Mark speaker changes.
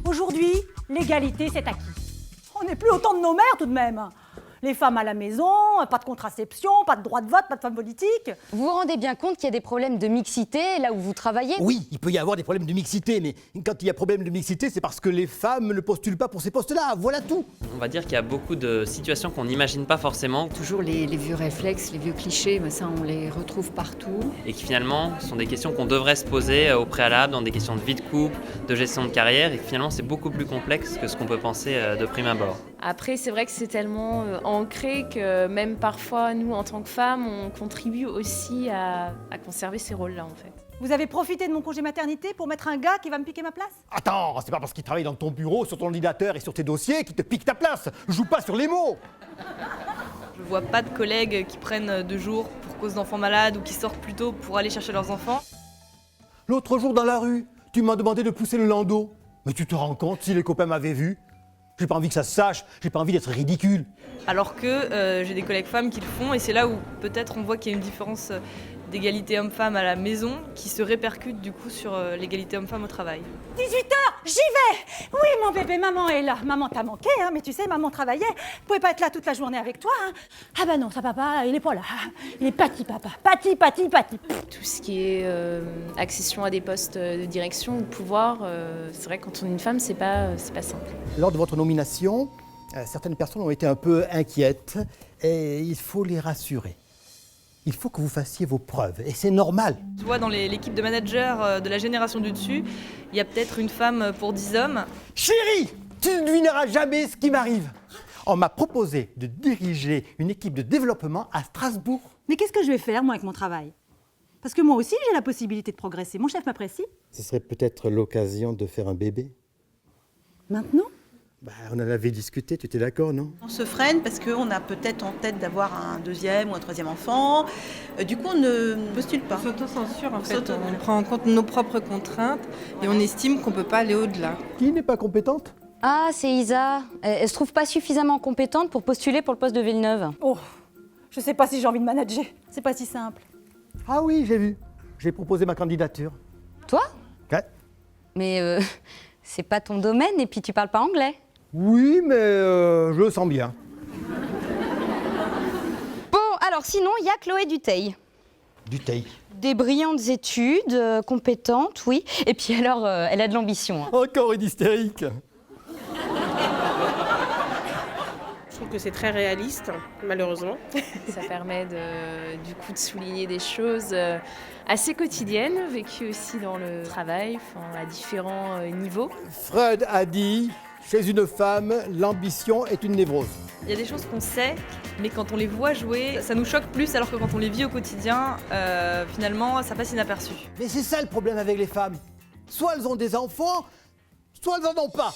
Speaker 1: Aujourd'hui, l'égalité, c'est acquis. On n'est plus au temps de nos mères tout de même. Les femmes à la maison, pas de contraception, pas de droit de vote, pas de femmes politiques.
Speaker 2: Vous vous rendez bien compte qu'il y a des problèmes de mixité là où vous travaillez?
Speaker 3: Oui, il peut y avoir des problèmes de mixité, mais quand il y a problème de mixité, c'est parce que les femmes ne postulent pas pour ces postes-là, voilà tout.
Speaker 4: On va dire qu'il y a beaucoup de situations qu'on n'imagine pas forcément
Speaker 5: Toujours les vieux réflexes, les vieux clichés, mais ça on les retrouve partout.
Speaker 4: et qui finalement sont des questions qu'on devrait se poser au préalable dans des questions de vie de couple, de gestion de carrière et que finalement c'est beaucoup plus complexe que ce qu'on peut penser de prime abord.
Speaker 6: Après, c'est vrai que c'est tellement ancré que même parfois, nous, en tant que femmes, on contribue aussi à conserver ces rôles-là, en fait.
Speaker 1: Vous avez profité de mon congé maternité pour mettre un gars qui va me piquer ma place?
Speaker 3: Attends, c'est pas parce qu'il travaille dans ton bureau, sur ton ordinateur et sur tes dossiers qu'il te pique ta place. Joue pas sur les mots.
Speaker 7: Je vois pas de collègues qui prennent 2 jours pour cause d'enfants malades ou qui sortent plus tôt pour aller chercher leurs enfants.
Speaker 3: L'autre jour dans la rue, tu m'as demandé de pousser le landau. Mais tu te rends compte si les copains m'avaient vu? J'ai pas envie que ça se sache, j'ai pas envie d'être ridicule.
Speaker 7: Alors que j'ai des collègues femmes qui le font et c'est là où peut-être on voit qu'il y a une différence d'égalité homme-femme à la maison qui se répercute du coup sur l'égalité homme-femme au travail.
Speaker 1: 18h, j'y vais! Oui, mon bébé, maman est là. Maman t'a manqué, hein, mais tu sais, maman travaillait. Vous pouvez pas être là toute la journée avec toi, hein. Ah bah non, ça papa, il est pas là. Il est pati, papa. Pati.
Speaker 6: Tout ce qui est accession à des postes de direction ou de pouvoir, c'est vrai que quand on est une femme, c'est pas simple.
Speaker 3: Lors de votre nomination, certaines personnes ont été un peu inquiètes et il faut les rassurer. Il faut que vous fassiez vos preuves et c'est normal.
Speaker 7: Tu vois, dans l'équipe de managers de la génération du dessus, il y a peut-être une femme pour 10 hommes.
Speaker 3: Chérie, tu ne devineras jamais ce qui m'arrive. On m'a proposé de diriger une équipe de développement à Strasbourg.
Speaker 1: Mais qu'est-ce que je vais faire, moi, avec mon travail? Parce que moi aussi, j'ai la possibilité de progresser. Mon chef m'apprécie.
Speaker 3: Ce serait peut-être l'occasion de faire un bébé.
Speaker 1: Maintenant?
Speaker 3: On en avait discuté, tu étais d'accord, non?
Speaker 8: On se freine parce qu'on a peut-être en tête d'avoir un 2e ou un 3e enfant. Du coup, on ne postule pas.
Speaker 9: On s'auto-censure en fait. On prend en compte nos propres contraintes et on estime qu'on ne peut pas aller au-delà.
Speaker 3: Qui n'est pas compétente?
Speaker 2: Ah, c'est Isa. Elle se trouve pas suffisamment compétente pour postuler pour le poste de Villeneuve.
Speaker 1: Oh, je sais pas si j'ai envie de manager. C'est pas si simple.
Speaker 3: Ah oui, j'ai vu. J'ai proposé ma candidature.
Speaker 2: Toi?
Speaker 3: Ouais.
Speaker 2: Mais c'est pas ton domaine et puis tu parles pas anglais.
Speaker 3: Oui, mais je le sens bien.
Speaker 2: Bon, alors sinon, il y a Chloé Dutheil.
Speaker 3: Dutheil.
Speaker 2: Des brillantes études, compétentes, oui. Et puis alors, elle a de l'ambition. Hein.
Speaker 3: Encore une hystérique.
Speaker 9: Je trouve que c'est très réaliste, malheureusement.
Speaker 6: Ça permet du coup de souligner des choses assez quotidiennes, vécues aussi dans le travail, à différents niveaux.
Speaker 3: Freud a dit, chez une femme, l'ambition est une névrose.
Speaker 7: Il y a des choses qu'on sait, mais quand on les voit jouer, ça nous choque plus, alors que quand on les vit au quotidien, finalement, ça passe inaperçu.
Speaker 3: Mais c'est ça le problème avec les femmes. Soit elles ont des enfants, soit elles en ont pas.